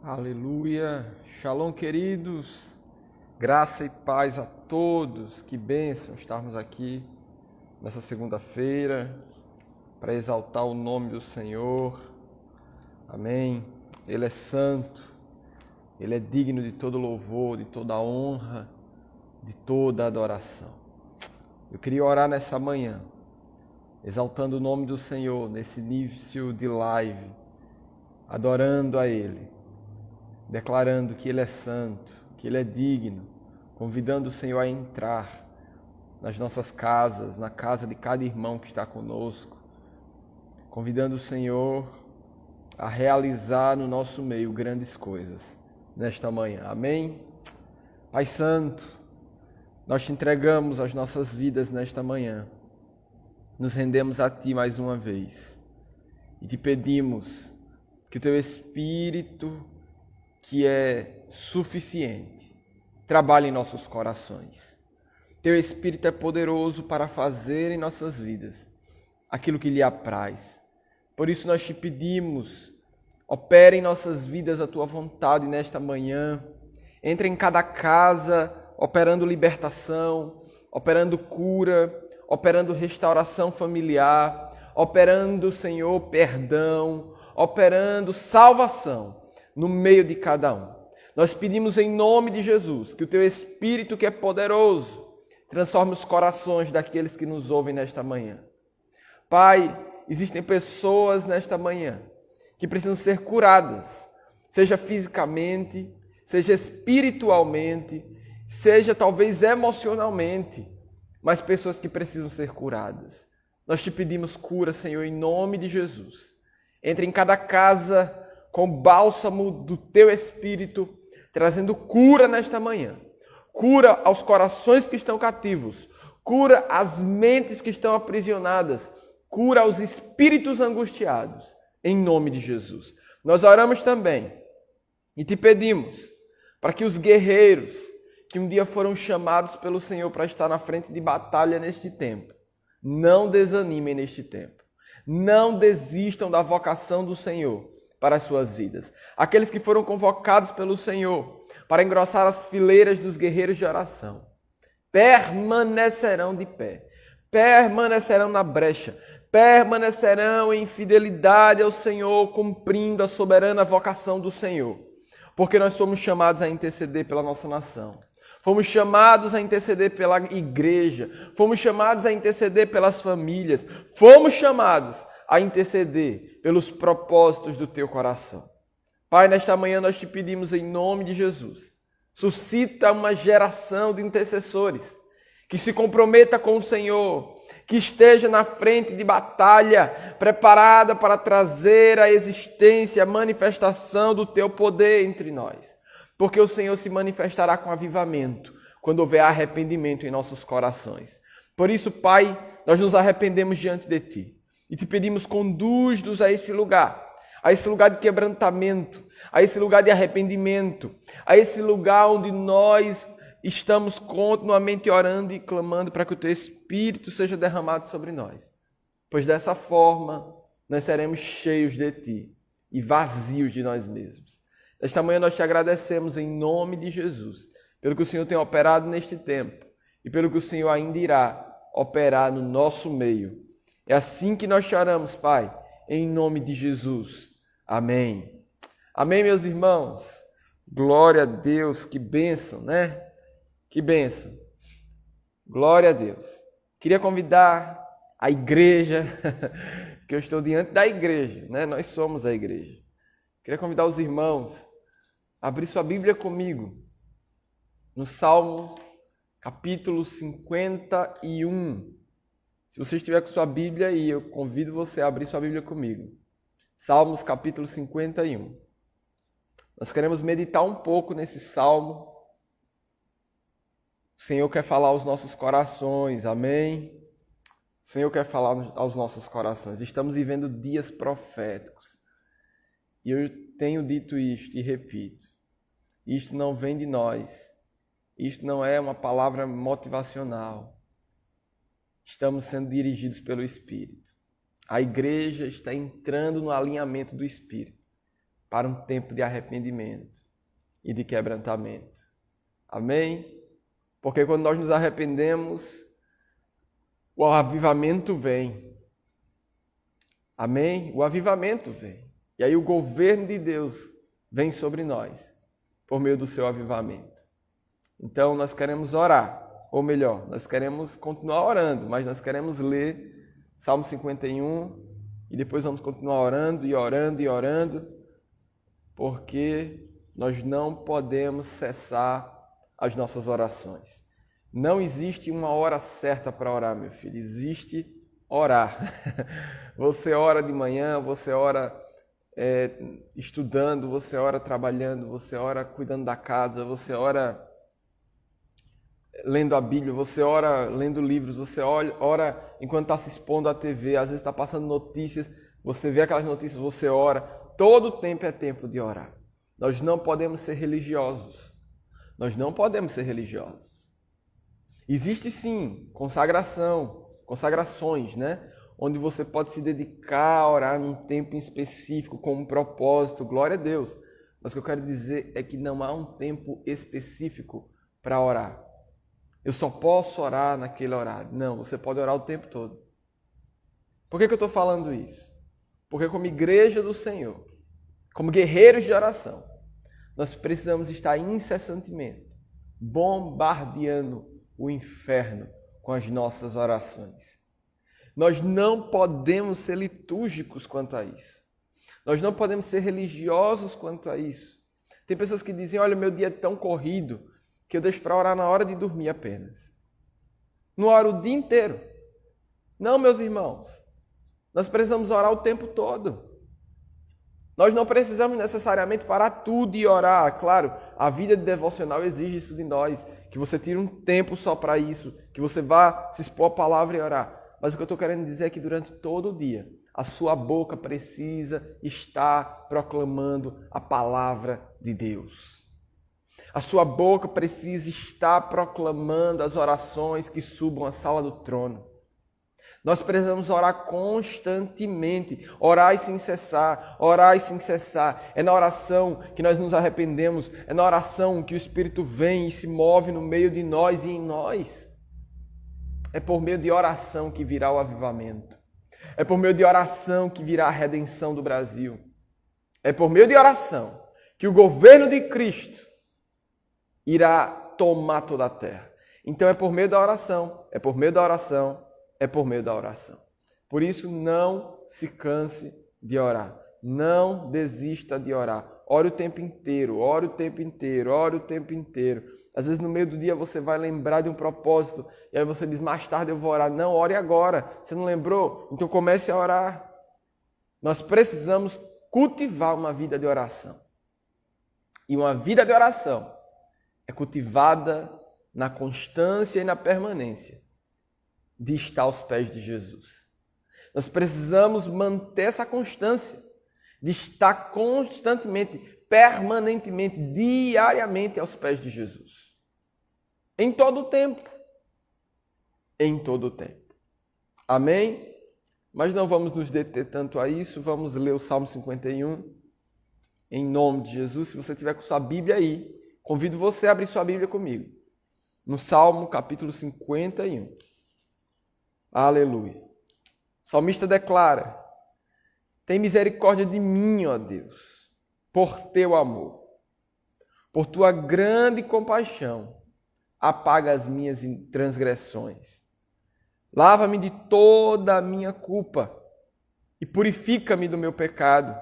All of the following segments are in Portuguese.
Aleluia. Shalom, queridos. Graça e paz a todos. Que bênção estarmos aqui nessa segunda-feira para exaltar o nome do Senhor. Amém. Ele é santo. Ele é digno de todo louvor, de toda honra, de toda adoração. Eu queria orar nessa manhã, exaltando o nome do Senhor nesse início de live, adorando a Ele, declarando que Ele é santo, que Ele é digno, convidando o Senhor a entrar nas nossas casas, na casa de cada irmão que está conosco, convidando o Senhor a realizar no nosso meio grandes coisas nesta manhã. Amém? Pai Santo, nós te entregamos as nossas vidas nesta manhã, nos rendemos a Ti mais uma vez e te pedimos que o Teu Espírito, que é suficiente, trabalhe em nossos corações. Teu Espírito é poderoso para fazer em nossas vidas aquilo que lhe apraz. Por isso nós te pedimos, opera em nossas vidas a Tua vontade nesta manhã. Entre em cada casa, operando libertação, operando cura, operando restauração familiar, operando, Senhor, perdão, operando salvação no meio de cada um. Nós pedimos em nome de Jesus que o Teu Espírito, que é poderoso, transforme os corações daqueles que nos ouvem nesta manhã. Pai, existem pessoas nesta manhã que precisam ser curadas, seja fisicamente, seja espiritualmente, seja talvez emocionalmente, mas pessoas que precisam ser curadas. Nós te pedimos cura, Senhor, em nome de Jesus. Entre em cada casa com o bálsamo do Teu Espírito, trazendo cura nesta manhã. Cura aos corações que estão cativos, cura às mentes que estão aprisionadas, cura aos espíritos angustiados, em nome de Jesus. Nós oramos também e te pedimos para que os guerreiros que um dia foram chamados pelo Senhor para estar na frente de batalha neste tempo, não desanimem neste tempo. Não desistam da vocação do Senhor para as suas vidas. Aqueles que foram convocados pelo Senhor para engrossar as fileiras dos guerreiros de oração, permanecerão de pé, permanecerão na brecha, permanecerão em fidelidade ao Senhor, cumprindo a soberana vocação do Senhor. Porque nós somos chamados a interceder pela nossa nação. Fomos chamados a interceder pela igreja. Fomos chamados a interceder pelas famílias. Fomos chamados a interceder pelos propósitos do Teu coração. Pai, nesta manhã nós te pedimos em nome de Jesus. Suscita uma geração de intercessores que se comprometa com o Senhor, que esteja na frente de batalha, preparada para trazer à existência a manifestação do Teu poder entre nós. Porque o Senhor se manifestará com avivamento quando houver arrependimento em nossos corações. Por isso, Pai, nós nos arrependemos diante de Ti e Te pedimos, conduz-nos a esse lugar de quebrantamento, a esse lugar de arrependimento, a esse lugar onde nós estamos continuamente orando e clamando para que o Teu Espírito seja derramado sobre nós. Pois dessa forma nós seremos cheios de Ti e vazios de nós mesmos. Esta manhã nós Te agradecemos em nome de Jesus, pelo que o Senhor tem operado neste tempo e pelo que o Senhor ainda irá operar no nosso meio. É assim que nós choramos, Pai, em nome de Jesus. Amém. Amém, meus irmãos. Glória a Deus, que bênção, né? Que bênção. Glória a Deus. Queria convidar a igreja, que eu estou diante da igreja, né? Nós somos a igreja. Queria convidar os irmãos a abrir sua Bíblia comigo no Salmo, capítulo 51. Se você estiver com sua Bíblia aí, eu convido você a abrir sua Bíblia comigo. Salmos, capítulo 51. Nós queremos meditar um pouco nesse salmo. O Senhor quer falar aos nossos corações, amém? O Senhor quer falar aos nossos corações. Estamos vivendo dias proféticos. E eu tenho dito isto e repito. Isto não vem de nós. Isto não é uma palavra motivacional. Estamos sendo dirigidos pelo Espírito. A igreja está entrando no alinhamento do Espírito. para um tempo de arrependimento e de quebrantamento. Amém? Porque quando nós nos arrependemos, o avivamento vem. Amém? O avivamento vem. E aí o governo de Deus vem sobre nós, por meio do seu avivamento. Então nós queremos orar, ou melhor, nós queremos continuar orando, mas nós queremos ler Salmo 51 e depois vamos continuar orando e orando e orando, porque nós não podemos cessar as nossas orações. Não existe uma hora certa para orar, meu filho. Existe orar. Você ora de manhã, você ora estudando, você ora trabalhando, você ora cuidando da casa, você ora lendo a Bíblia, você ora lendo livros, você ora enquanto está se expondo à TV, às vezes está passando notícias, você vê aquelas notícias, você ora. Todo tempo é tempo de orar. Nós não podemos ser religiosos. Nós não podemos ser religiosos. Existe sim consagrações, né? Onde você pode se dedicar a orar num tempo em específico, com um propósito, glória a Deus. Mas o que eu quero dizer é que não há um tempo específico para orar. Eu só posso orar naquele horário. Não, você pode orar o tempo todo. Por que eu estou falando isso? Porque como igreja do Senhor, como guerreiros de oração, nós precisamos estar incessantemente bombardeando o inferno com as nossas orações. Nós não podemos ser litúrgicos quanto a isso. Nós não podemos ser religiosos quanto a isso. Tem pessoas que dizem, olha, meu dia é tão corrido que eu deixo para orar na hora de dormir apenas. Não oro o dia inteiro. Não, meus irmãos. Nós precisamos orar o tempo todo. Nós não precisamos necessariamente parar tudo e orar. Claro, a vida de devocional exige isso de nós. Que você tire um tempo só para isso. Que você vá se expor à palavra e orar. Mas o que eu estou querendo dizer é que durante todo o dia, a sua boca precisa estar proclamando a palavra de Deus. A sua boca precisa estar proclamando as orações que subam à sala do trono. Nós precisamos orar constantemente, orar e sem cessar, orar e sem cessar. É na oração que nós nos arrependemos, é na oração que o Espírito vem e se move no meio de nós e em nós. É por meio de oração que virá o avivamento. É por meio de oração que virá a redenção do Brasil. É por meio de oração que o governo de Cristo irá tomar toda a terra. Então é por meio da oração, é por meio da oração, é por meio da oração. Por isso não se canse de orar. Não desista de orar. Ore o tempo inteiro, ore o tempo inteiro, ore o tempo inteiro. Às vezes no meio do dia você vai lembrar de um propósito e aí você diz, mais tarde eu vou orar. Não, ore agora. Você não lembrou? Então comece a orar. Nós precisamos cultivar uma vida de oração. E uma vida de oração é cultivada na constância e na permanência de estar aos pés de Jesus. Nós precisamos manter essa constância de estar constantemente, permanentemente, diariamente aos pés de Jesus. Em todo o tempo. Em todo o tempo. Amém? Mas não vamos nos deter tanto a isso. Vamos ler o Salmo 51. Em nome de Jesus. Se você tiver com sua Bíblia aí, convido você a abrir sua Bíblia comigo. No Salmo capítulo 51. Aleluia. O salmista declara: tem misericórdia de mim, ó Deus, por teu amor. Por tua grande compaixão, apaga as minhas transgressões. Lava-me de toda a minha culpa e purifica-me do meu pecado,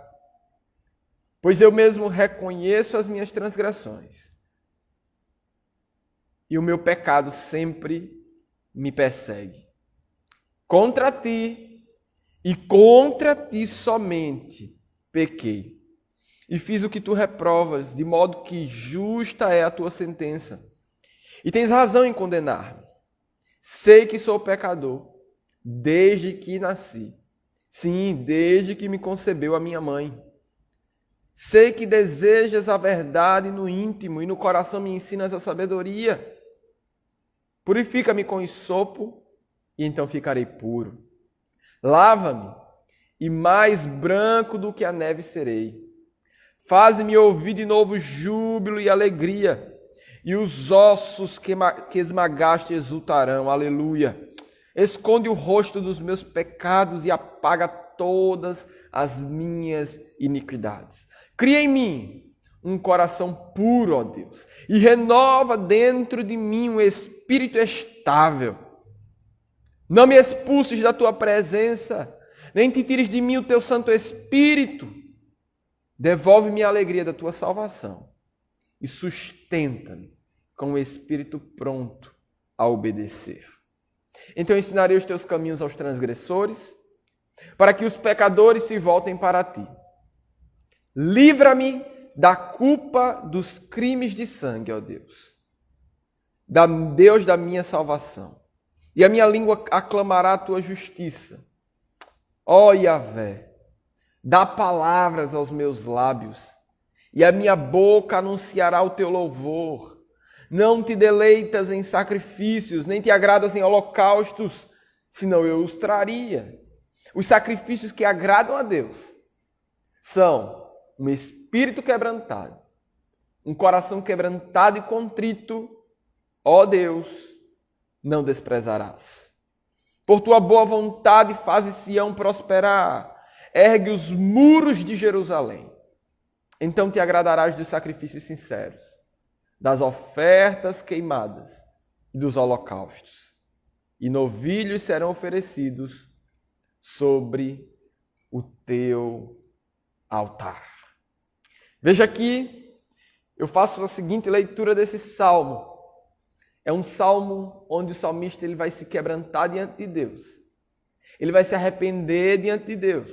pois eu mesmo reconheço as minhas transgressões e o meu pecado sempre me persegue. Contra ti e contra ti somente pequei e fiz o que tu reprovas, de modo que justa é a tua sentença. E tens razão em condenar-me. Sei que sou pecador desde que nasci. Sim, desde que me concebeu a minha mãe. Sei que desejas a verdade no íntimo e no coração me ensinas a sabedoria. Purifica-me com hisopo e então ficarei puro. Lava-me e mais branco do que a neve serei. Faze-me ouvir de novo júbilo e alegria, e os ossos que esmagaste exultarão. Aleluia. Esconde o rosto dos meus pecados e apaga todas as minhas iniquidades. Cria em mim um coração puro, ó Deus, e renova dentro de mim um espírito estável. Não me expulses da tua presença, nem te tires de mim o teu Santo Espírito. Devolve-me a alegria da tua salvação e sustenta-me com o espírito pronto a obedecer. Então ensinarei os teus caminhos aos transgressores, para que os pecadores se voltem para ti. Livra-me da culpa dos crimes de sangue, ó Deus. Deus da minha salvação. E a minha língua aclamará a tua justiça. Ó Yahvé, dá palavras aos meus lábios, e a minha boca anunciará o teu louvor. Não te deleitas em sacrifícios, nem te agradas em holocaustos, senão eu os traria. Os sacrifícios que agradam a Deus são um espírito quebrantado, um coração quebrantado e contrito, ó Deus, não desprezarás. Por tua boa vontade faze Sião prosperar, ergue os muros de Jerusalém. Então te agradarás dos sacrifícios sinceros, das ofertas queimadas e dos holocaustos. E novilhos serão oferecidos sobre o teu altar. Veja aqui, eu faço a seguinte leitura desse salmo. É um salmo onde o salmista ele vai se quebrantar diante de Deus. Ele vai se arrepender diante de Deus.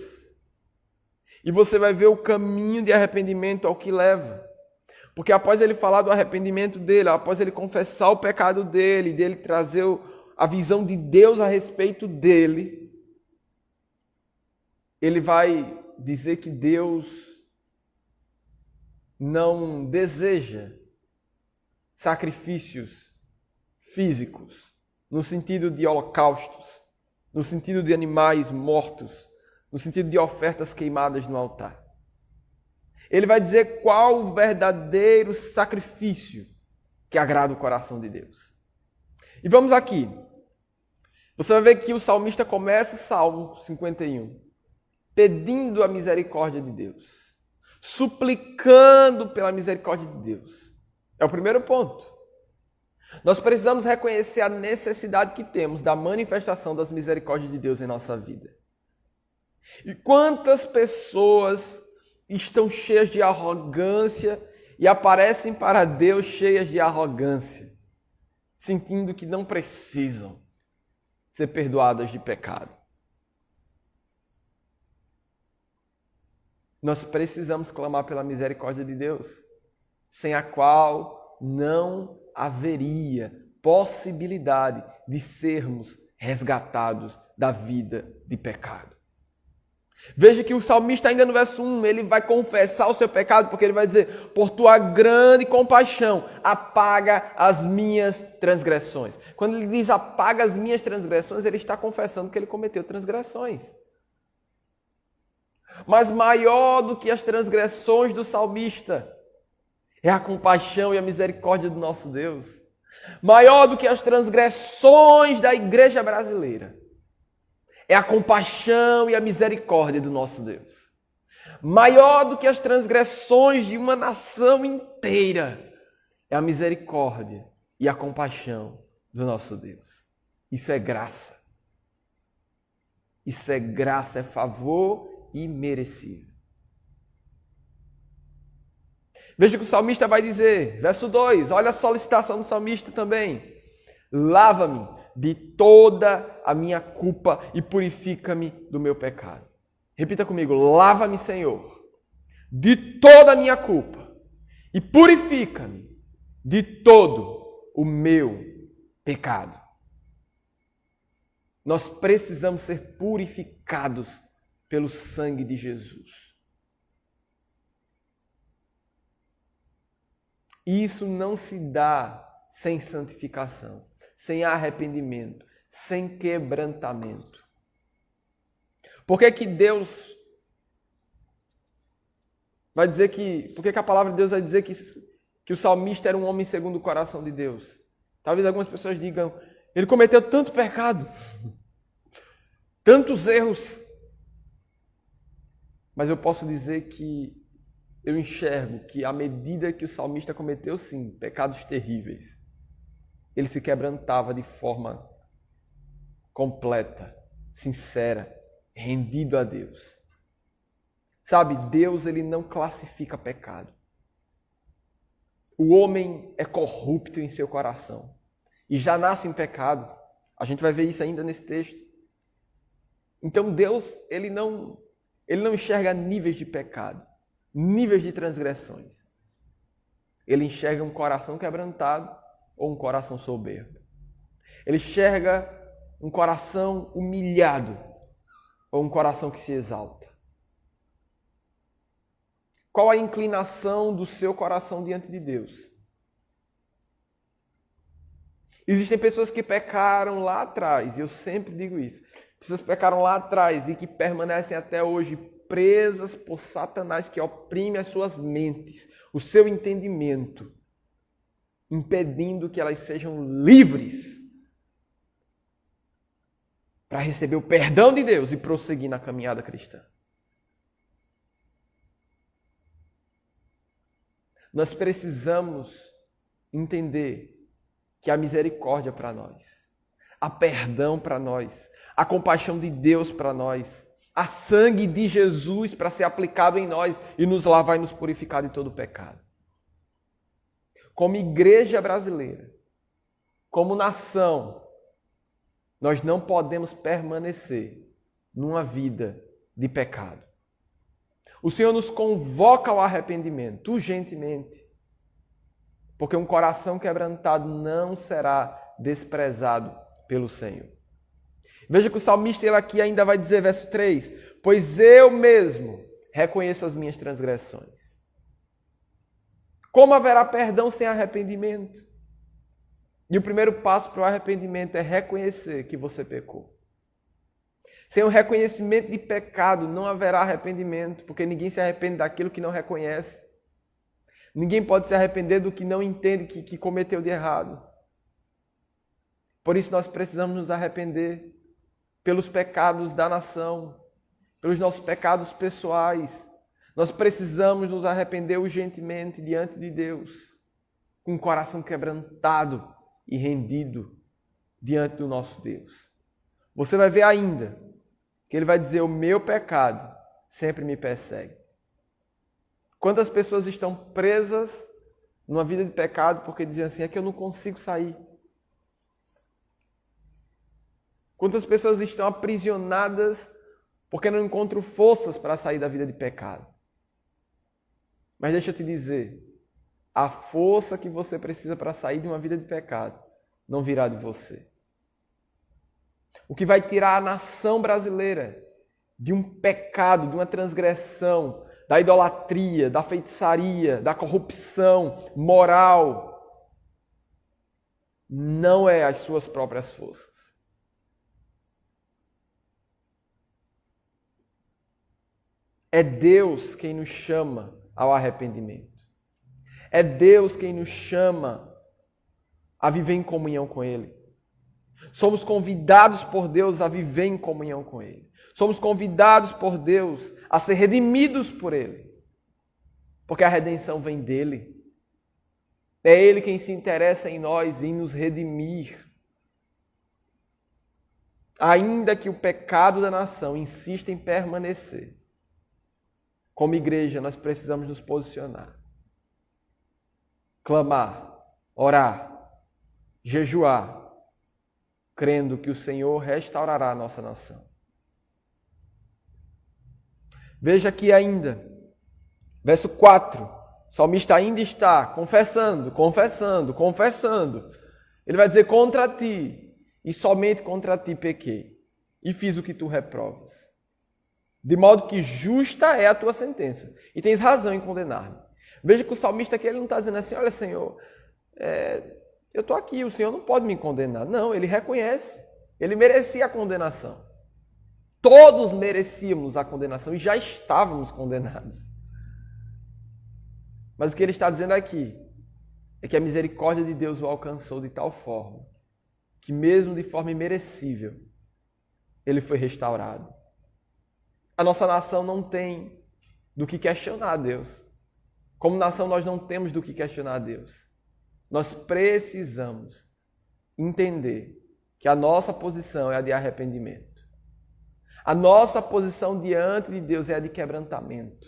E você vai ver o caminho de arrependimento ao que leva. Porque após ele falar do arrependimento dele, após ele confessar o pecado dele trazer a visão de Deus a respeito dele, ele vai dizer que Deus não deseja sacrifícios físicos, no sentido de holocaustos, no sentido de animais mortos, no sentido de ofertas queimadas no altar. Ele vai dizer qual o verdadeiro sacrifício que agrada o coração de Deus. E vamos aqui. Você vai ver que o salmista começa o Salmo 51 pedindo a misericórdia de Deus, suplicando pela misericórdia de Deus. É o primeiro ponto. Nós precisamos reconhecer a necessidade que temos da manifestação das misericórdias de Deus em nossa vida. E quantas pessoas estão cheias de arrogância e aparecem para Deus cheias de arrogância, sentindo que não precisam ser perdoadas de pecado. Nós precisamos clamar pela misericórdia de Deus, sem a qual não haveria possibilidade de sermos resgatados da vida de pecado. Veja que o salmista ainda no verso 1, ele vai confessar o seu pecado, porque ele vai dizer, por tua grande compaixão, apaga as minhas transgressões. Quando ele diz apaga as minhas transgressões, ele está confessando que ele cometeu transgressões. Mas maior do que as transgressões do salmista é a compaixão e a misericórdia do nosso Deus. Maior do que as transgressões da igreja brasileira é a compaixão e a misericórdia do nosso Deus. Maior do que as transgressões de uma nação inteira é a misericórdia e a compaixão do nosso Deus. Isso é graça. Isso é graça, é favor imerecido. Veja o que o salmista vai dizer, verso 2, olha a solicitação do salmista também. Lava-me de toda a minha culpa e purifica-me do meu pecado. Repita comigo, lava-me, Senhor, de toda a minha culpa e purifica-me de todo o meu pecado. Nós precisamos ser purificados pelo sangue de Jesus. E isso não se dá sem santificação, sem arrependimento, sem quebrantamento. Por que que Deus Vai dizer que... Por que a palavra de Deus vai dizer que o salmista era um homem segundo o coração de Deus? Talvez algumas pessoas digam, ele cometeu tanto pecado, tantos erros. Mas eu posso dizer que eu enxergo que à medida que o salmista cometeu, sim, pecados terríveis, ele se quebrantava de forma completa, sincera, rendido a Deus. Sabe, Deus ele não classifica pecado. O homem é corrupto em seu coração e já nasce em pecado. A gente vai ver isso ainda nesse texto. Então Deus ele não enxerga níveis de pecado, níveis de transgressões. Ele enxerga um coração quebrantado ou um coração soberbo. Ele enxerga um coração humilhado ou um coração que se exalta. Qual a inclinação do seu coração diante de Deus? Existem pessoas que pecaram lá atrás, e eu sempre digo isso. Pessoas que pecaram lá atrás e que permanecem até hoje presas por Satanás que oprime as suas mentes, o seu entendimento, impedindo que elas sejam livres para receber o perdão de Deus e prosseguir na caminhada cristã. Nós precisamos entender que há misericórdia para nós, há perdão para nós, há compaixão de Deus para nós, há sangue de Jesus para ser aplicado em nós e nos lavar e nos purificar de todo pecado. Como igreja brasileira, como nação, nós não podemos permanecer numa vida de pecado. O Senhor nos convoca ao arrependimento, urgentemente, porque um coração quebrantado não será desprezado pelo Senhor. Veja que o salmista ele aqui ainda vai dizer, verso 3, pois eu mesmo reconheço as minhas transgressões. Como haverá perdão sem arrependimento? E o primeiro passo para o arrependimento é reconhecer que você pecou. Sem o reconhecimento de pecado, não haverá arrependimento, porque ninguém se arrepende daquilo que não reconhece. Ninguém pode se arrepender do que não entende que cometeu de errado. Por isso nós precisamos nos arrepender pelos pecados da nação, pelos nossos pecados pessoais. Nós precisamos nos arrepender urgentemente diante de Deus, com o coração quebrantado e rendido diante do nosso Deus. Você vai ver ainda que ele vai dizer, o meu pecado sempre me persegue. Quantas pessoas estão presas numa vida de pecado porque dizem assim, é que eu não consigo sair. Quantas pessoas estão aprisionadas porque não encontram forças para sair da vida de pecado. Mas deixa eu te dizer, a força que você precisa para sair de uma vida de pecado não virá de você. O que vai tirar a nação brasileira de um pecado, de uma transgressão, da idolatria, da feitiçaria, da corrupção moral, não é as suas próprias forças. É Deus quem nos chama ao arrependimento. É Deus quem nos chama a viver em comunhão com Ele. Somos convidados por Deus a viver em comunhão com Ele. Somos convidados por Deus a ser redimidos por Ele. Porque a redenção vem dEle. É Ele quem se interessa em nós, em nos redimir. Ainda que o pecado da nação insista em permanecer, como igreja nós precisamos nos posicionar. Clamar, orar, jejuar, crendo que o Senhor restaurará a nossa nação. Veja aqui ainda, verso 4, o salmista ainda está confessando. Ele vai dizer, contra ti, e somente contra ti pequei, e fiz o que tu reprovas. De modo que justa é a tua sentença, e tens razão em condenar-me. Veja que o salmista aqui ele não está dizendo assim, olha Senhor, eu estou aqui, o Senhor não pode me condenar. Não, ele reconhece, ele merecia a condenação. Todos merecíamos a condenação e já estávamos condenados. Mas o que ele está dizendo aqui é que a misericórdia de Deus o alcançou de tal forma que mesmo de forma imerecível, ele foi restaurado. A nossa nação não tem do que questionar a Deus. Como nação, nós não temos do que questionar a Deus. Nós precisamos entender que a nossa posição é a de arrependimento. A nossa posição diante de Deus é a de quebrantamento.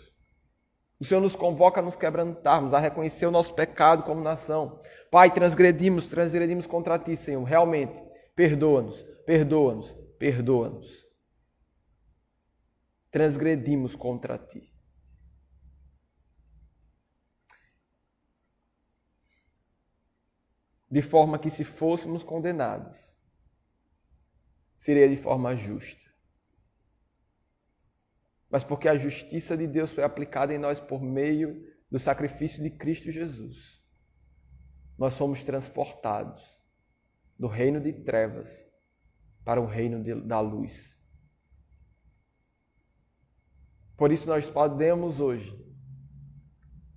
O Senhor nos convoca a nos quebrantarmos, a reconhecer o nosso pecado como nação. Pai, transgredimos contra Ti, Senhor. Realmente, perdoa-nos, perdoa-nos, perdoa-nos. Transgredimos contra Ti. De forma que, se fôssemos condenados, seria de forma justa. Mas porque a justiça de Deus foi aplicada em nós por meio do sacrifício de Cristo Jesus, nós somos transportados do reino de trevas para o reino da luz. Por isso nós podemos hoje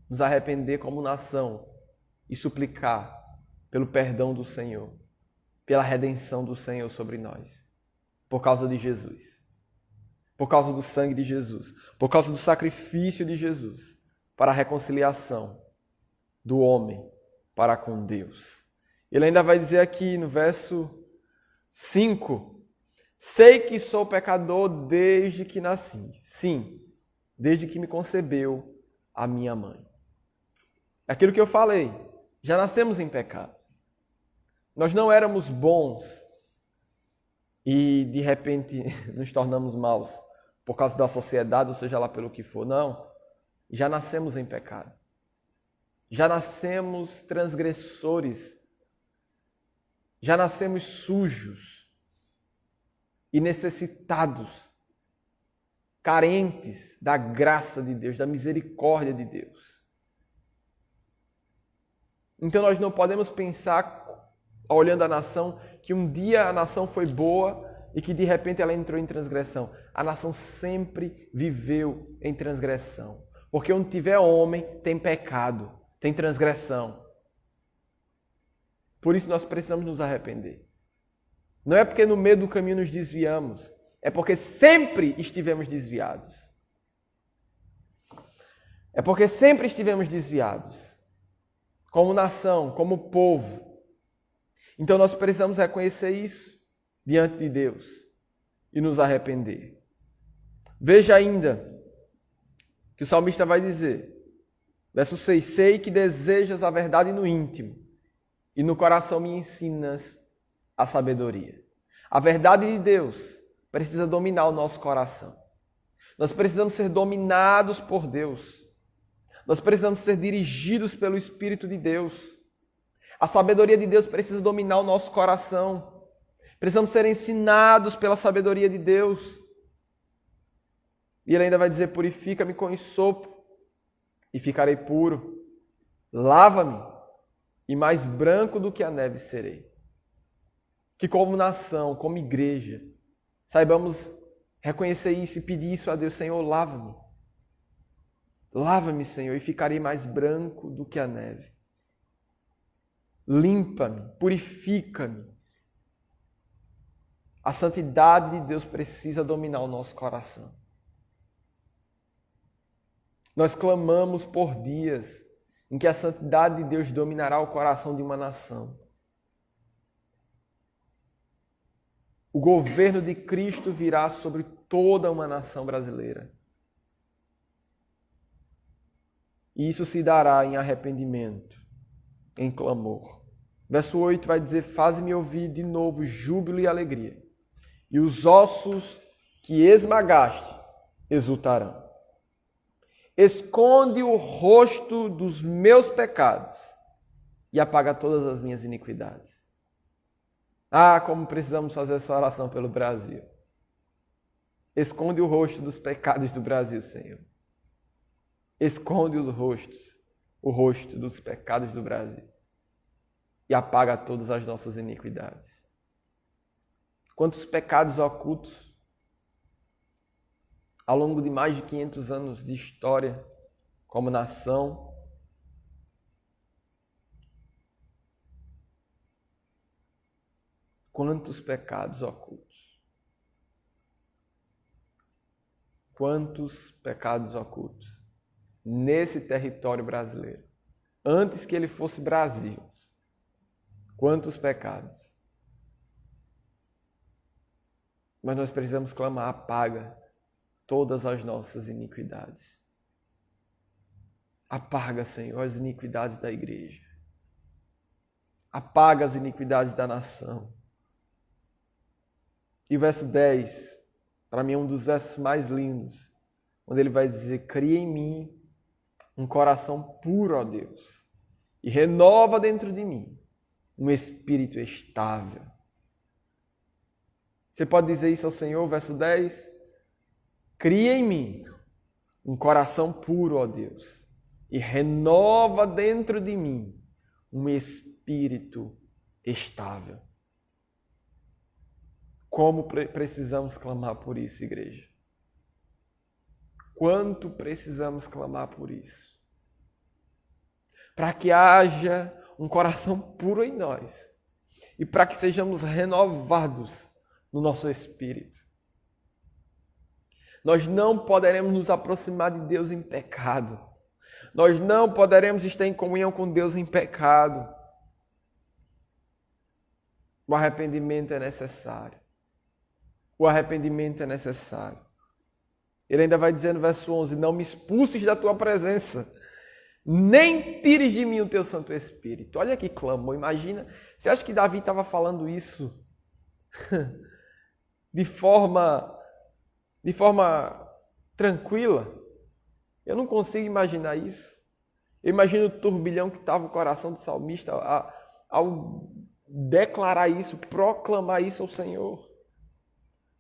nos arrepender como nação e suplicar pelo perdão do Senhor, pela redenção do Senhor sobre nós, por causa de Jesus, por causa do sangue de Jesus, por causa do sacrifício de Jesus, para a reconciliação do homem para com Deus. Ele ainda vai dizer aqui no verso 5, sei que sou pecador desde que nasci. Sim, desde que me concebeu a minha mãe. Aquilo que eu falei, já nascemos em pecado. Nós não éramos bons e de repente nos tornamos maus por causa da sociedade, ou seja lá pelo que for. Não, já nascemos em pecado. Já nascemos transgressores. Já nascemos sujos e necessitados, carentes da graça de Deus, da misericórdia de Deus. Então nós não podemos pensar, olhando a nação, que um dia a nação foi boa e que de repente ela entrou em transgressão. A nação sempre viveu em transgressão. Porque onde tiver homem, tem pecado, tem transgressão. Por isso nós precisamos nos arrepender. Não é porque no meio do caminho nos desviamos, é porque sempre estivemos desviados. É porque sempre estivemos desviados. Como nação, como povo. Então nós precisamos reconhecer isso diante de Deus e nos arrepender. Veja ainda que o salmista vai dizer, verso 6, sei que desejas a verdade no íntimo e no coração me ensinas a sabedoria. A verdade de Deus precisa dominar o nosso coração. Nós precisamos ser dominados por Deus. Nós precisamos ser dirigidos pelo Espírito de Deus. A sabedoria de Deus precisa dominar o nosso coração. Precisamos ser ensinados pela sabedoria de Deus. E ele ainda vai dizer, purifica-me com ensopo e ficarei puro. Lava-me e mais branco do que a neve serei. Que como nação, como igreja, saibamos reconhecer isso e pedir isso a Deus. Senhor, lava-me. Lava-me, Senhor, e ficarei mais branco do que a neve. Limpa-me, purifica-me. A santidade de Deus precisa dominar o nosso coração. Nós clamamos por dias em que a santidade de Deus dominará o coração de uma nação. O governo de Cristo virá sobre toda uma nação brasileira. E isso se dará em arrependimento, em clamor. Verso 8 vai dizer, faze-me ouvir de novo júbilo e alegria, e os ossos que esmagaste exultarão. Esconde o rosto dos meus pecados e apaga todas as minhas iniquidades. Ah, como precisamos fazer essa oração pelo Brasil. Esconde o rosto dos pecados do Brasil, Senhor. Esconde o rosto dos pecados do Brasil e apaga todas as nossas iniquidades. Quantos pecados ocultos ao longo de mais de 500 anos de história como nação Quantos pecados ocultos? Quantos pecados ocultos nesse território brasileiro? Antes que ele fosse Brasil, quantos pecados? Mas nós precisamos clamar: apaga todas as nossas iniquidades. Apaga, Senhor, as iniquidades da igreja. Apaga as iniquidades da nação. E o verso 10, para mim é um dos versos mais lindos, onde ele vai dizer: cria em mim um coração puro, ó Deus, e renova dentro de mim um espírito estável. Você pode dizer isso ao Senhor, verso 10? Cria em mim um coração puro, ó Deus, e renova dentro de mim um espírito estável. Como precisamos clamar por isso, igreja? Quanto precisamos clamar por isso? Para que haja um coração puro em nós e para que sejamos renovados no nosso espírito. Nós não poderemos nos aproximar de Deus em pecado. Nós não poderemos estar em comunhão com Deus em pecado. O arrependimento é necessário. O arrependimento é necessário. Ele ainda vai dizer no verso 11: não me expulses da tua presença, nem tires de mim o teu Santo Espírito. Olha que clamor, imagina. Você acha que Davi estava falando isso de forma tranquila? Eu não consigo imaginar isso. Eu imagino o turbilhão que estava o coração do salmista ao declarar isso, proclamar isso ao Senhor.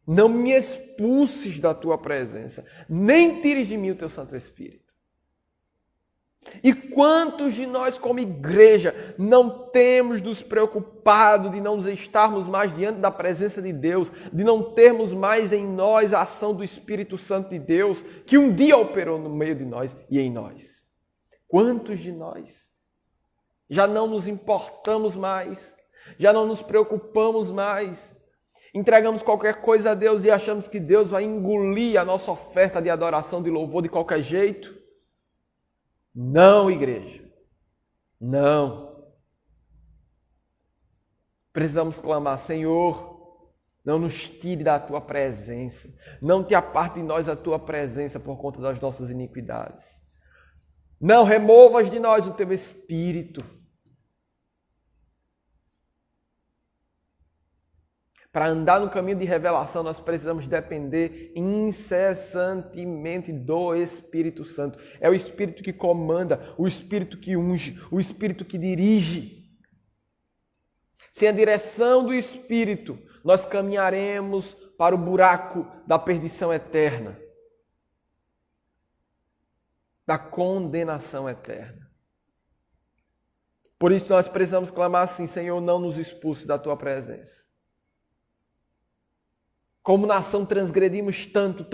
Não me expulses da tua presença, nem tires de mim o teu Santo Espírito. E quantos de nós, como igreja, não temos nos preocupado de não estarmos mais diante da presença de Deus, de não termos mais em nós a ação do Espírito Santo de Deus, que um dia operou no meio de nós e em nós? Quantos de nós já não nos importamos mais, já não nos preocupamos mais, entregamos qualquer coisa a Deus e achamos que Deus vai engolir a nossa oferta de adoração, de louvor de qualquer jeito? Não, igreja. Não. Precisamos clamar: Senhor, não nos tire da tua presença. Não te aparte de nós a tua presença por conta das nossas iniquidades. Não removas de nós o teu Espírito. Para andar no caminho de revelação, nós precisamos depender incessantemente do Espírito Santo. É o Espírito que comanda, o Espírito que unge, o Espírito que dirige. Sem a direção do Espírito, nós caminharemos para o buraco da perdição eterna, da condenação eterna. Por isso nós precisamos clamar assim: Senhor, não nos expulse da tua presença. Como nação transgredimos tanto,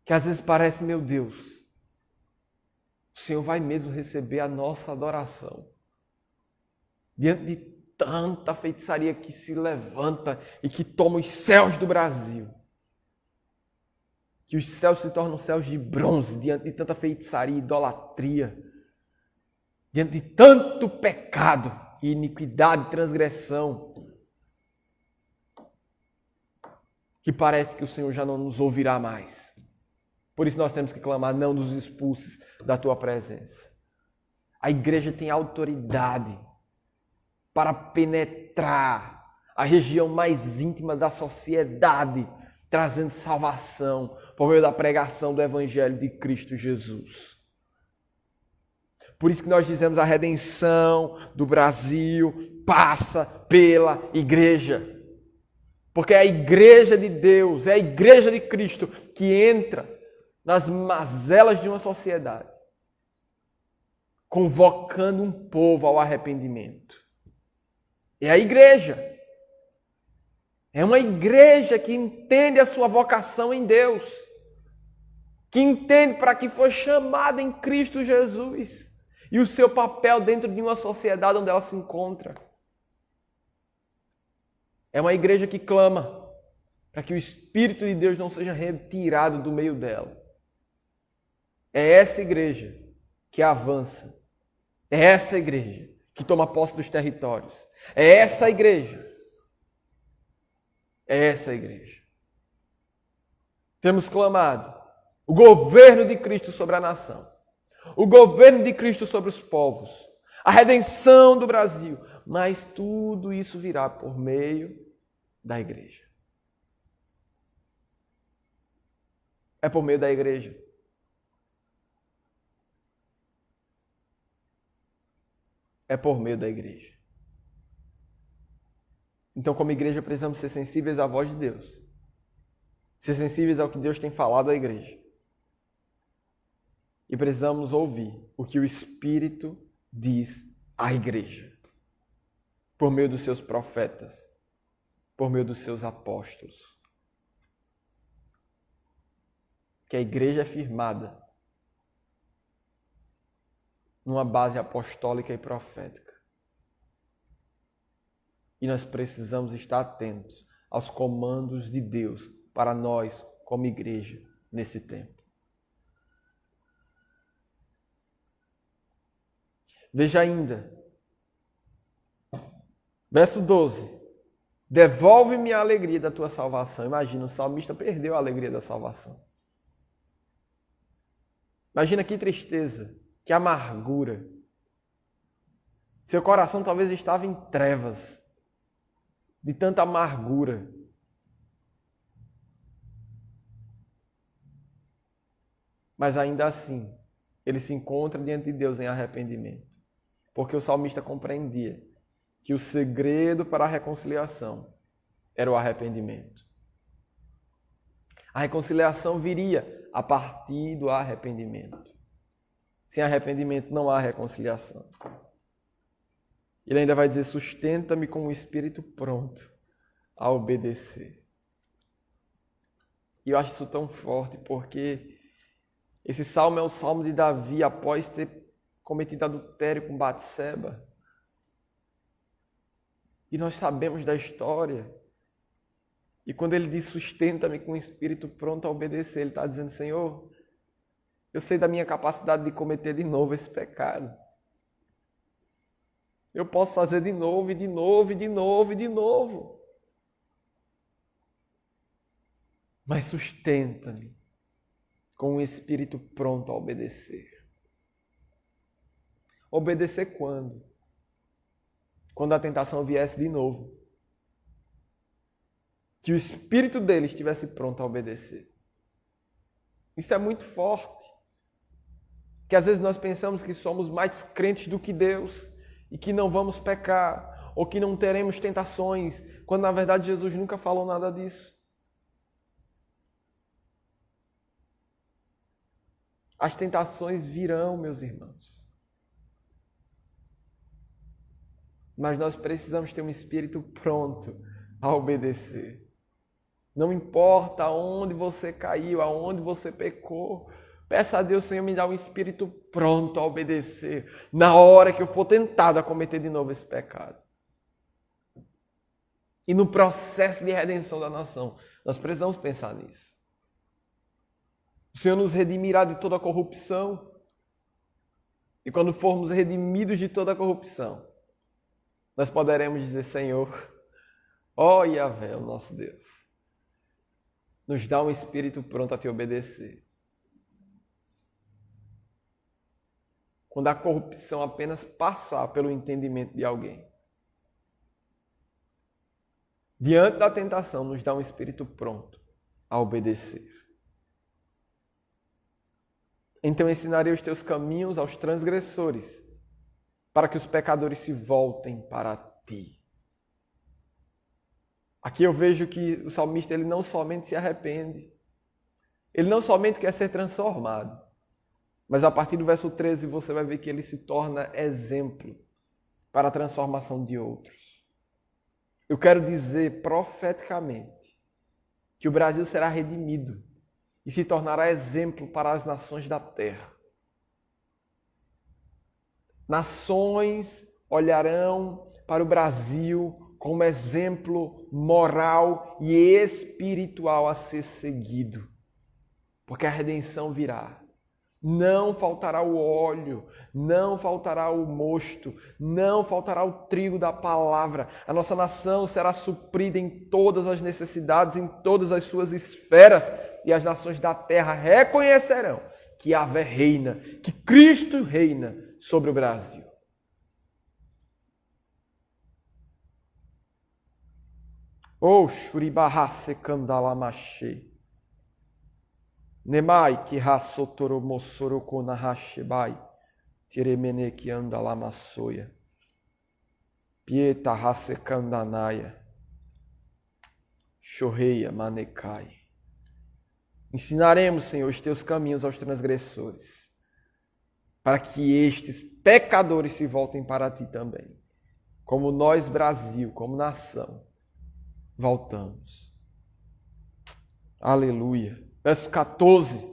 que às vezes parece: meu Deus, o Senhor vai mesmo receber a nossa adoração diante de tanta feitiçaria que se levanta e que toma os céus do Brasil. Que os céus se tornam céus de bronze diante de tanta feitiçaria e idolatria, diante de tanto pecado e iniquidade, transgressão, que parece que o Senhor já não nos ouvirá mais. Por isso nós temos que clamar: não nos expulses da tua presença. A igreja tem autoridade para penetrar a região mais íntima da sociedade, trazendo salvação por meio da pregação do Evangelho de Cristo Jesus. Por isso que nós dizemos: a redenção do Brasil passa pela igreja. Porque é a igreja de Deus, é a igreja de Cristo que entra nas mazelas de uma sociedade, convocando um povo ao arrependimento. É a igreja. É uma igreja que entende a sua vocação em Deus, que entende para que foi chamada em Cristo Jesus e o seu papel dentro de uma sociedade onde ela se encontra. É uma igreja que clama para que o Espírito de Deus não seja retirado do meio dela. É essa igreja que avança. É essa igreja que toma posse dos territórios. É essa igreja. É essa igreja. Temos clamado o governo de Cristo sobre a nação. O governo de Cristo sobre os povos. A redenção do Brasil. Mas tudo isso virá por meio da igreja. É por meio da igreja. É por meio da igreja. Então, como igreja, precisamos ser sensíveis à voz de Deus. Ser sensíveis ao que Deus tem falado à igreja. E precisamos ouvir o que o Espírito diz à igreja. Por meio dos seus profetas. Por meio dos seus apóstolos. Que a igreja é firmada numa base apostólica e profética. E nós precisamos estar atentos aos comandos de Deus para nós, como igreja, nesse tempo. Veja ainda, verso 12. Devolve-me a alegria da tua salvação. Imagina, o salmista perdeu a alegria da salvação. Imagina que tristeza, que amargura. Seu coração talvez estava em trevas, de tanta amargura. Mas ainda assim, ele se encontra diante de Deus em arrependimento. Porque o salmista compreendia que o segredo para a reconciliação era o arrependimento. A reconciliação viria a partir do arrependimento. Sem arrependimento não há reconciliação. Ele ainda vai dizer, sustenta-me com o espírito pronto a obedecer. E eu acho isso tão forte porque esse salmo é o salmo de Davi após ter cometido adultério com Batseba. E nós sabemos da história. E quando ele diz, sustenta-me com o espírito pronto a obedecer, ele está dizendo, Senhor, eu sei da minha capacidade de cometer de novo esse pecado. Eu posso fazer de novo, e de novo, e de novo, e de novo. Mas sustenta-me com o espírito pronto a obedecer. Obedecer quando? Quando a tentação viesse de novo. Que o espírito dele estivesse pronto a obedecer. Isso é muito forte. Que às vezes nós pensamos que somos mais crentes do que Deus e que não vamos pecar ou que não teremos tentações, quando na verdade Jesus nunca falou nada disso. As tentações virão, meus irmãos. Mas nós precisamos ter um espírito pronto a obedecer. Não importa aonde você caiu, aonde você pecou. Peça a Deus, Senhor, me dá um espírito pronto a obedecer na hora que eu for tentado a cometer de novo esse pecado. E no processo de redenção da nação, nós precisamos pensar nisso. O Senhor nos redimirá de toda a corrupção. E quando formos redimidos de toda a corrupção, nós poderemos dizer, Senhor, ó Yahvé, o nosso Deus, nos dá um espírito pronto a te obedecer. Quando a corrupção apenas passar pelo entendimento de alguém. Diante da tentação, nos dá um espírito pronto a obedecer. Então ensinarei os teus caminhos aos transgressores, para que os pecadores se voltem para ti. Aqui eu vejo que o salmista ele não somente se arrepende, ele não somente quer ser transformado, mas a partir do verso 13 você vai ver que ele se torna exemplo para a transformação de outros. Eu quero dizer profeticamente que o Brasil será redimido e se tornará exemplo para as nações da terra. Nações olharão para o Brasil como exemplo moral e espiritual a ser seguido. Porque a redenção virá. Não faltará o óleo, não faltará o mosto, não faltará o trigo da palavra. A nossa nação será suprida em todas as necessidades, em todas as suas esferas. E as nações da terra reconhecerão que Yahvé reina, que Cristo reina sobre o Brasil. O Shuribarase Kandalamache. Nemai ki hasotoro mosoroko nahashebai. Tiremene ki andalamassoia. Pieta hasekandanaya. Chorreia manekai. Ensinaremos, Senhor, os teus caminhos aos transgressores, para que estes pecadores se voltem para ti também. Como nós, Brasil, como nação, voltamos. Aleluia. Verso 14.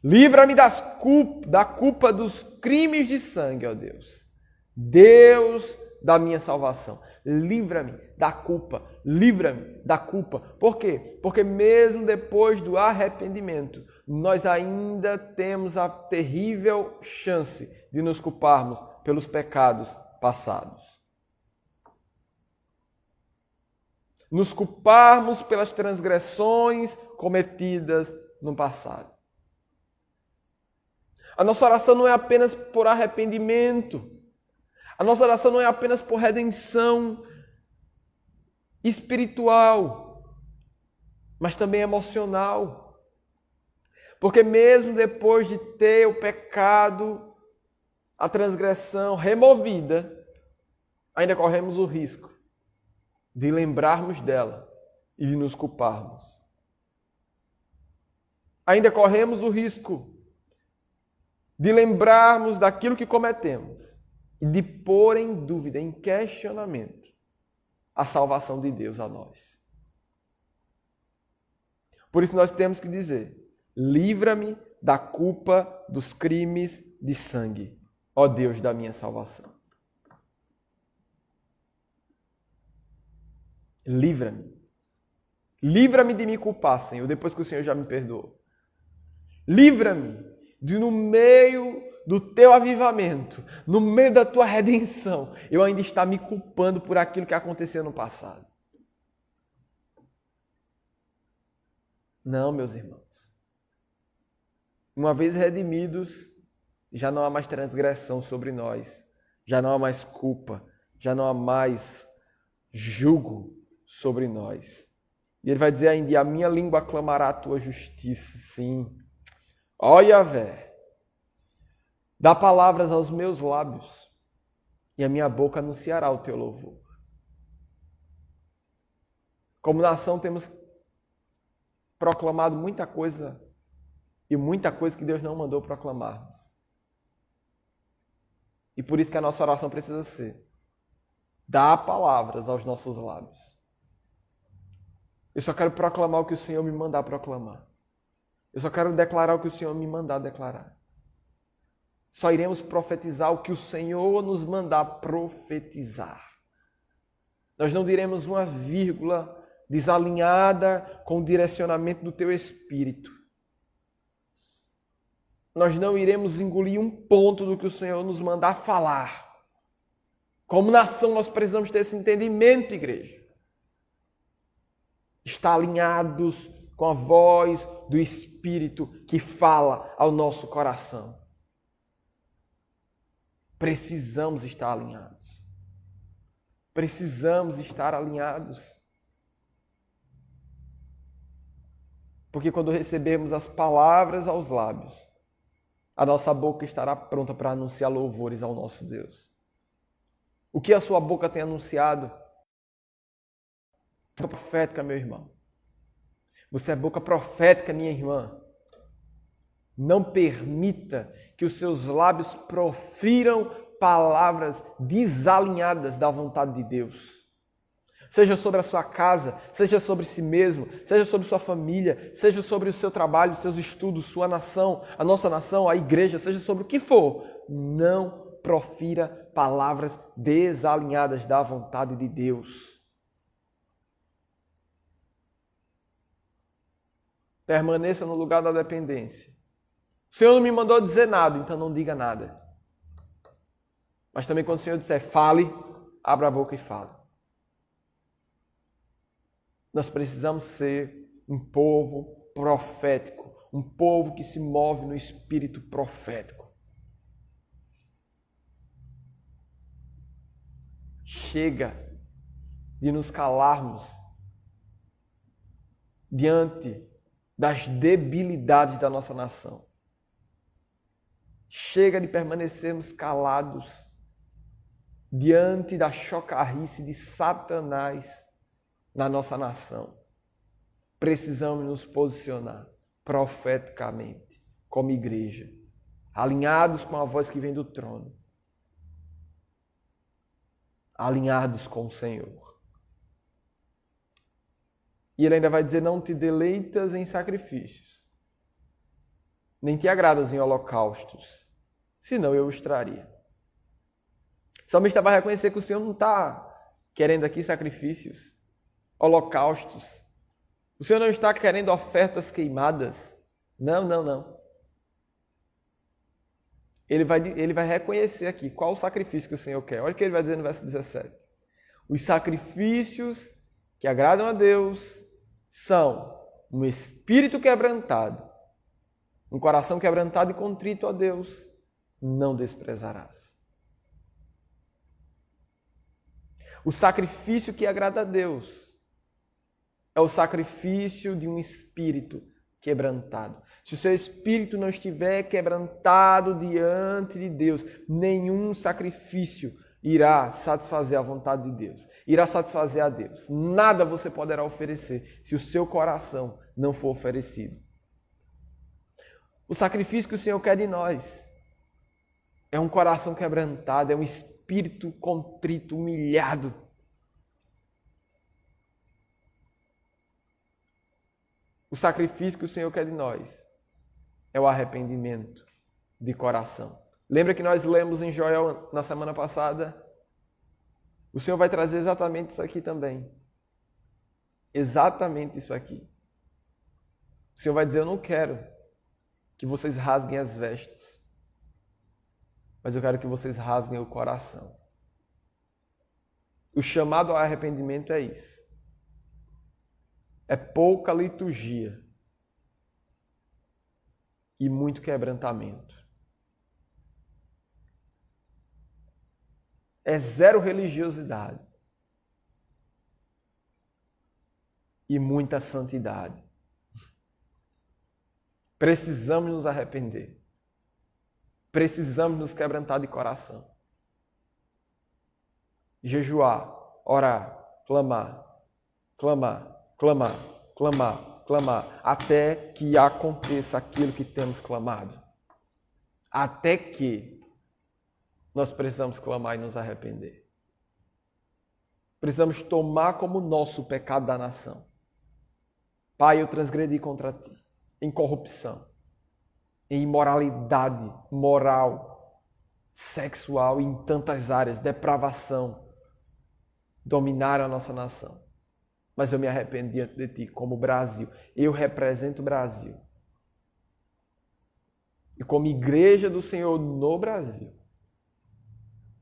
Livra-me da culpa dos crimes de sangue, ó Deus. Deus da minha salvação. Livra-me da culpa. Livra-me da culpa. Por quê? Porque mesmo depois do arrependimento, nós ainda temos a terrível chance de nos culparmos pelos pecados passados. Nos culparmos pelas transgressões cometidas no passado. A nossa oração não é apenas por arrependimento. A nossa oração não é apenas por redenção espiritual, mas também emocional. Porque mesmo depois de ter o pecado, a transgressão removida, ainda corremos o risco de lembrarmos dela e de nos culparmos. Ainda corremos o risco de lembrarmos daquilo que cometemos e de pôr em dúvida, em questionamento, a salvação de Deus a nós. Por isso nós temos que dizer: livra-me da culpa dos crimes de sangue, ó Deus da minha salvação. Livra-me. Livra-me de me culpar, Senhor, depois que o Senhor já me perdoou. Livra-me de, no meio do teu avivamento, no meio da tua redenção, eu ainda estar me culpando por aquilo que aconteceu no passado. Não, meus irmãos. Uma vez redimidos, já não há mais transgressão sobre nós, já não há mais culpa, já não há mais jugo sobre nós. E ele vai dizer ainda: e a minha língua aclamará a tua justiça. Sim. Ó Yahvé, dá palavras aos meus lábios, e a minha boca anunciará o teu louvor. Como nação temos proclamado muita coisa, e muita coisa que Deus não mandou proclamarmos. E por isso que a nossa oração precisa ser: dá palavras aos nossos lábios. Eu só quero proclamar o que o Senhor me mandar proclamar. Eu só quero declarar o que o Senhor me mandar declarar. Só iremos profetizar o que o Senhor nos mandar profetizar. Nós não diremos uma vírgula desalinhada com o direcionamento do teu Espírito. Nós não iremos engolir um ponto do que o Senhor nos mandar falar. Como nação, nós precisamos ter esse entendimento, igreja. Estar alinhados com a voz do Espírito que fala ao nosso coração. Precisamos estar alinhados. Precisamos estar alinhados. Porque quando recebermos as palavras aos lábios, a nossa boca estará pronta para anunciar louvores ao nosso Deus. O que a sua boca tem anunciado? Boca profética, meu irmão. Você é boca profética, minha irmã. Não permita que os seus lábios profiram palavras desalinhadas da vontade de Deus. Seja sobre a sua casa, seja sobre si mesmo, seja sobre sua família, seja sobre o seu trabalho, seus estudos, sua nação, a nossa nação, a igreja, seja sobre o que for. Não profira palavras desalinhadas da vontade de Deus. Permaneça no lugar da dependência. O Senhor não me mandou dizer nada, então não diga nada. Mas também quando o Senhor disser fale, abra a boca e fale. Nós precisamos ser um povo profético, um povo que se move no espírito profético. Chega de nos calarmos diante das debilidades da nossa nação. Chega de permanecermos calados diante da chocarrice de Satanás na nossa nação. Precisamos nos posicionar profeticamente, como igreja, alinhados com a voz que vem do trono, alinhados com o Senhor. E ele ainda vai dizer, não te deleitas em sacrifícios, nem te agradas em holocaustos, senão eu os traria. O salmista vai reconhecer que o Senhor não está querendo aqui sacrifícios, holocaustos. O Senhor não está querendo ofertas queimadas. Não. Ele vai reconhecer aqui qual o sacrifício que o Senhor quer. Olha o que ele vai dizer no verso 17. Os sacrifícios que agradam a Deus são um espírito quebrantado, um coração quebrantado e contrito a Deus, não desprezarás. O sacrifício que agrada a Deus é o sacrifício de um espírito quebrantado. Se o seu espírito não estiver quebrantado diante de Deus, nenhum sacrifício irá satisfazer a vontade de Deus, irá satisfazer a Deus. Nada você poderá oferecer se o seu coração não for oferecido. O sacrifício que o Senhor quer de nós é um coração quebrantado, é um espírito contrito, humilhado. O sacrifício que o Senhor quer de nós é o arrependimento de coração. Lembra que nós lemos em Joel na semana passada? O Senhor vai trazer exatamente isso aqui também. Exatamente isso aqui. O Senhor vai dizer, eu não quero que vocês rasguem as vestes, mas eu quero que vocês rasguem o coração. O chamado ao arrependimento é isso. É pouca liturgia e muito quebrantamento. É zero religiosidade e muita santidade. Precisamos nos arrepender. Precisamos nos quebrantar de coração. Jejuar, orar, clamar, até que aconteça aquilo que temos clamado. Até que nós precisamos clamar e nos arrepender. Precisamos tomar como nosso o pecado da nação. Pai, eu transgredi contra ti, em corrupção, em imoralidade moral, sexual e em tantas áreas, depravação, dominaram a nossa nação. Mas eu me arrependi diante de ti, como Brasil. Eu represento o Brasil. E como igreja do Senhor no Brasil,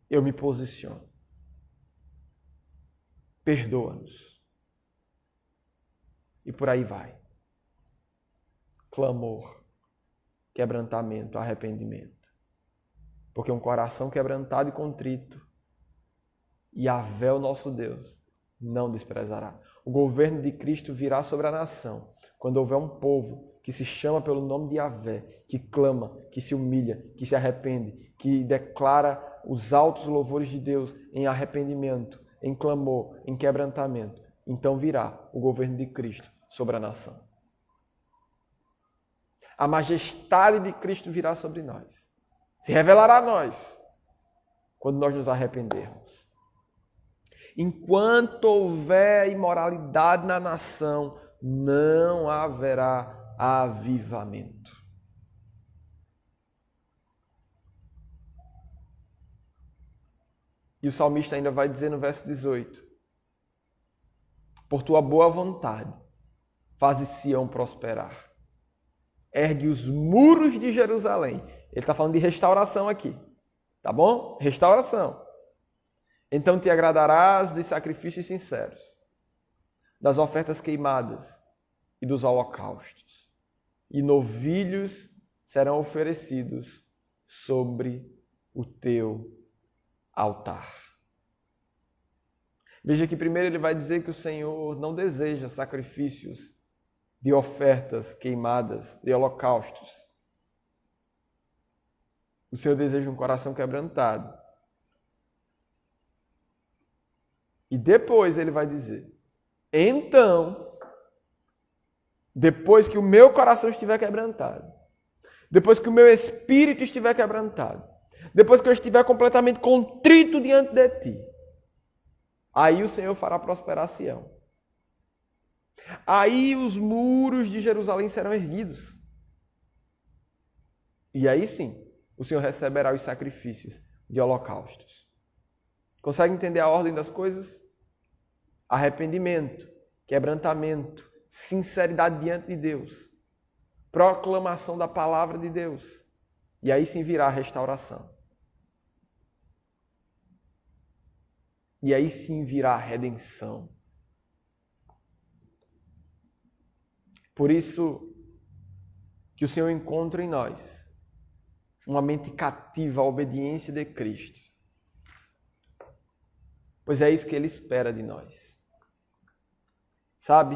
eu me posiciono. Perdoa-nos. E por aí vai. Clamor, quebrantamento, arrependimento. Porque um coração quebrantado e contrito, Yahvé, o nosso Deus, não desprezará. O governo de Cristo virá sobre a nação quando houver um povo que se chama pelo nome de Yahvé, que clama, que se humilha, que se arrepende, que declara os altos louvores de Deus em arrependimento, em clamor, em quebrantamento. Então virá o governo de Cristo sobre a nação. A majestade de Cristo virá sobre nós. Se revelará a nós quando nós nos arrependermos. Enquanto houver imoralidade na nação, não haverá avivamento. E o salmista ainda vai dizer no verso 18: por tua boa vontade, faze Sião prosperar. Ergue os muros de Jerusalém. Ele está falando de restauração aqui. Tá bom? Restauração. Então te agradarás dos sacrifícios sinceros, das ofertas queimadas e dos holocaustos. E novilhos serão oferecidos sobre o teu altar. Veja que primeiro ele vai dizer que o Senhor não deseja sacrifícios de ofertas queimadas, de holocaustos. O Senhor deseja um coração quebrantado. E depois ele vai dizer: então, depois que o meu coração estiver quebrantado, depois que o meu espírito estiver quebrantado, depois que eu estiver completamente contrito diante de ti, aí o Senhor fará prosperar Sião. Aí os muros de Jerusalém serão erguidos. E aí sim, o Senhor receberá os sacrifícios de holocaustos. Consegue entender a ordem das coisas? Arrependimento, quebrantamento, sinceridade diante de Deus, proclamação da palavra de Deus. E aí sim virá a restauração. E aí sim virá a redenção. Por isso que o Senhor encontra em nós uma mente cativa à obediência de Cristo. Pois é isso que Ele espera de nós. Sabe,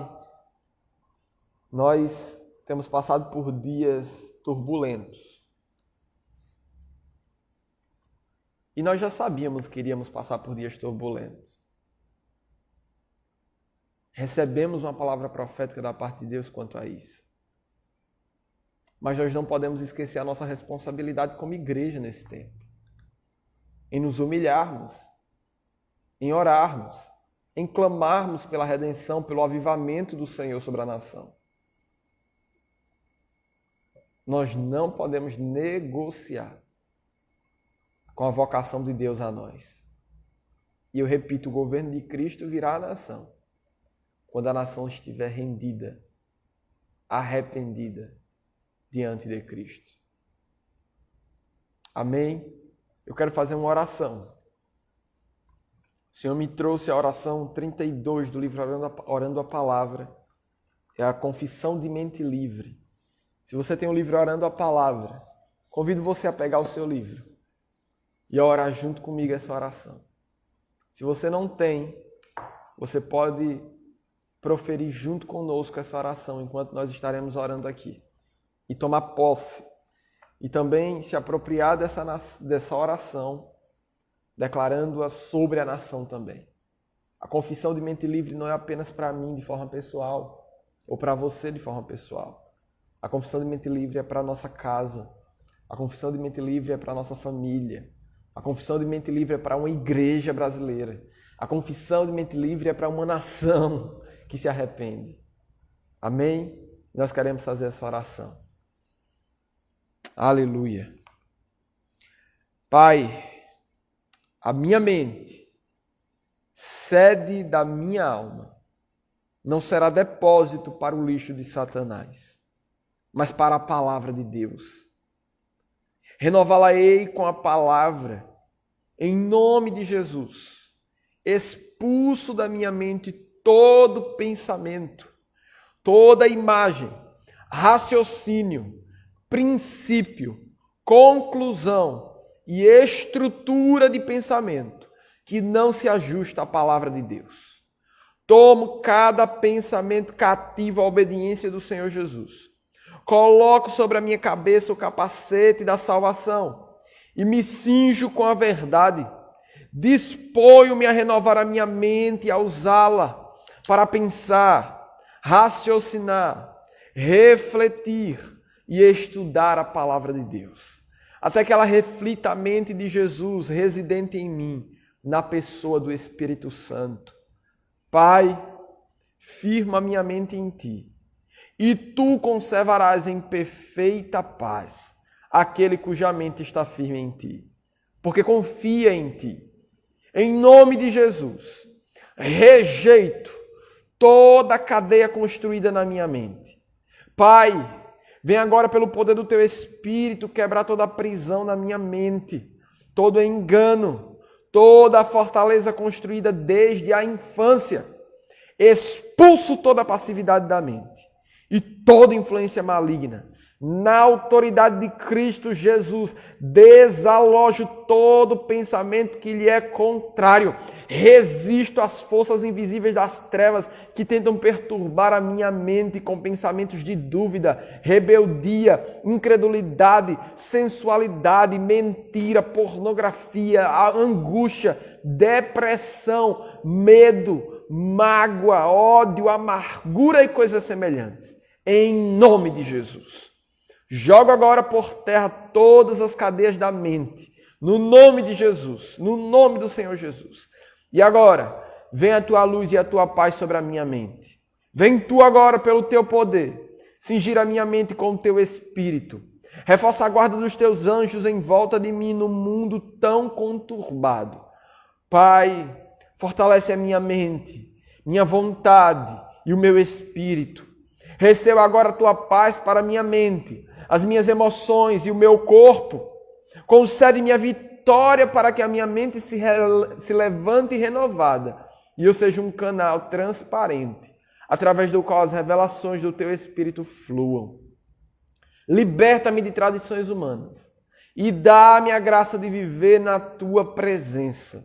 nós temos passado por dias turbulentos. E nós já sabíamos que iríamos passar por dias turbulentos. Recebemos uma palavra profética da parte de Deus quanto a isso. Mas nós não podemos esquecer a nossa responsabilidade como igreja nesse tempo. Em nos humilharmos, em orarmos, em clamarmos pela redenção, pelo avivamento do Senhor sobre a nação. Nós não podemos negociar com a vocação de Deus a nós. E eu repito, o governo de Cristo virá à nação quando a nação estiver rendida, arrependida diante de Cristo. Amém? Eu quero fazer uma oração. O Senhor me trouxe a oração 32 do livro Orando a Palavra. É a confissão de mente livre. Se você tem o livro Orando a Palavra, convido você a pegar o seu livro e a orar junto comigo essa oração. Se você não tem, você pode proferir junto conosco essa oração enquanto nós estaremos orando aqui. E tomar posse. E também se apropriar dessa oração, declarando-a sobre a nação também. A confissão de mente livre não é apenas para mim de forma pessoal, ou para você de forma pessoal. A confissão de mente livre é para a nossa casa. A confissão de mente livre é para a nossa família. A confissão de mente livre é para uma igreja brasileira. A confissão de mente livre é para uma nação que se arrepende. Amém? Nós queremos fazer essa oração. Aleluia. Pai, a minha mente, sede da minha alma, não será depósito para o lixo de Satanás, mas para a palavra de Deus. Renová-la-ei com a palavra, em nome de Jesus. Expulso da minha mente todo pensamento, toda imagem, raciocínio, princípio, conclusão e estrutura de pensamento que não se ajusta à palavra de Deus. Tomo cada pensamento cativo à obediência do Senhor Jesus. Coloco sobre a minha cabeça o capacete da salvação e me cinjo com a verdade. Disponho-me a renovar a minha mente e a usá-la para pensar, raciocinar, refletir e estudar a palavra de Deus, até que ela reflita a mente de Jesus residente em mim, na pessoa do Espírito Santo. Pai, firma minha mente em Ti, e Tu conservarás em perfeita paz aquele cuja mente está firme em Ti, porque confia em Ti. Em nome de Jesus, rejeito toda a cadeia construída na minha mente. Pai, vem agora pelo poder do Teu Espírito quebrar toda a prisão na minha mente, todo engano, toda a fortaleza construída desde a infância. Expulso toda a passividade da mente e toda influência maligna. Na autoridade de Cristo Jesus, desalojo todo pensamento que lhe é contrário. Resisto às forças invisíveis das trevas que tentam perturbar a minha mente com pensamentos de dúvida, rebeldia, incredulidade, sensualidade, mentira, pornografia, angústia, depressão, medo, mágoa, ódio, amargura e coisas semelhantes. Em nome de Jesus. Jogo agora por terra todas as cadeias da mente, no nome de Jesus, no nome do Senhor Jesus. E agora, vem a tua luz e a tua paz sobre a minha mente. Vem tu agora pelo teu poder, cingir a minha mente com o teu espírito. Reforça a guarda dos teus anjos em volta de mim no mundo tão conturbado. Pai, fortalece a minha mente, minha vontade e o meu espírito. Receba agora a tua paz para a minha mente, as minhas emoções e o meu corpo. Concede-me a vitória para que a minha mente se levante renovada e eu seja um canal transparente, através do qual as revelações do teu Espírito fluam. Liberta-me de tradições humanas e dá-me a graça de viver na tua presença,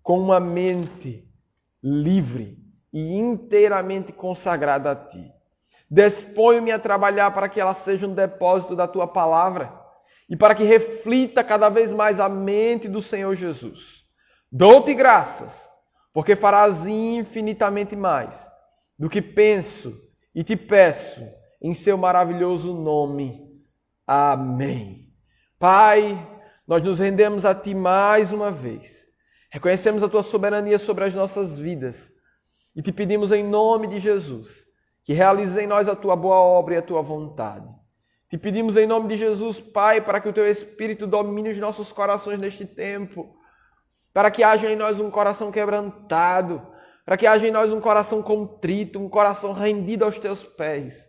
com uma mente livre e inteiramente consagrada a ti. Disponho-me a trabalhar para que ela seja um depósito da tua palavra e para que reflita cada vez mais a mente do Senhor Jesus. Dou-te graças, porque farás infinitamente mais do que penso e te peço em seu maravilhoso nome. Amém. Pai, nós nos rendemos a ti mais uma vez. Reconhecemos a tua soberania sobre as nossas vidas e te pedimos em nome de Jesus que realize em nós a tua boa obra e a tua vontade. Te pedimos em nome de Jesus, Pai, para que o teu Espírito domine os nossos corações neste tempo, para que haja em nós um coração quebrantado, para que haja em nós um coração contrito, um coração rendido aos teus pés.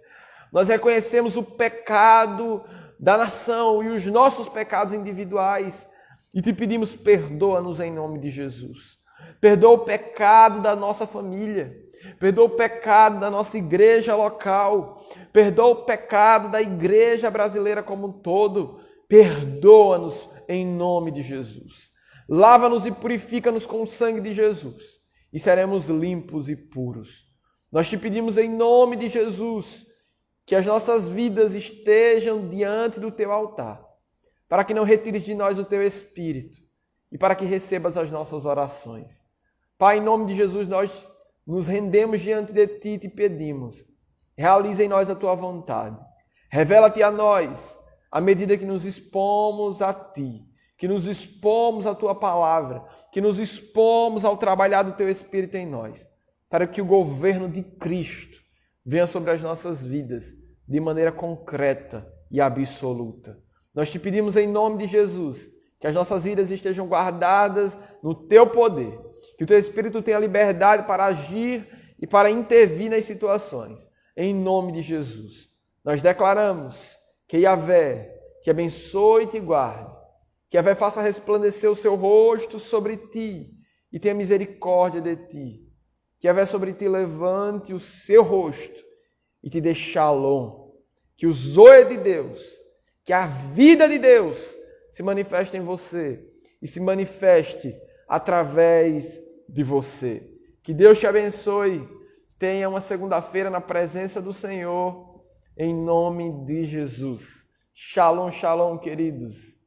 Nós reconhecemos o pecado da nação e os nossos pecados individuais e te pedimos, perdoa-nos em nome de Jesus. Perdoa o pecado da nossa família. Perdoa o pecado da nossa igreja local. Perdoa o pecado da igreja brasileira como um todo. Perdoa-nos em nome de Jesus. Lava-nos e purifica-nos com o sangue de Jesus e seremos limpos e puros. Nós te pedimos em nome de Jesus que as nossas vidas estejam diante do teu altar, para que não retires de nós o teu Espírito e para que recebas as nossas orações. Pai, em nome de Jesus, nós nos rendemos diante de ti e te pedimos. Realize em nós a tua vontade. Revela-te a nós à medida que nos expomos a ti, que nos expomos à tua palavra, que nos expomos ao trabalhar do teu Espírito em nós, para que o governo de Cristo venha sobre as nossas vidas de maneira concreta e absoluta. Nós te pedimos em nome de Jesus que as nossas vidas estejam guardadas no teu poder, que o teu Espírito tenha liberdade para agir e para intervir nas situações. Em nome de Jesus, nós declaramos que Yahvé te abençoe e te guarde, que Yahvé faça resplandecer o seu rosto sobre ti e tenha misericórdia de ti, que Yahvé sobre ti levante o seu rosto e te dê shalom, que o zoe de Deus, que a vida de Deus se manifeste em você e se manifeste através de você. Que Deus te abençoe. Tenha uma segunda-feira na presença do Senhor, em nome de Jesus. Shalom, shalom, queridos.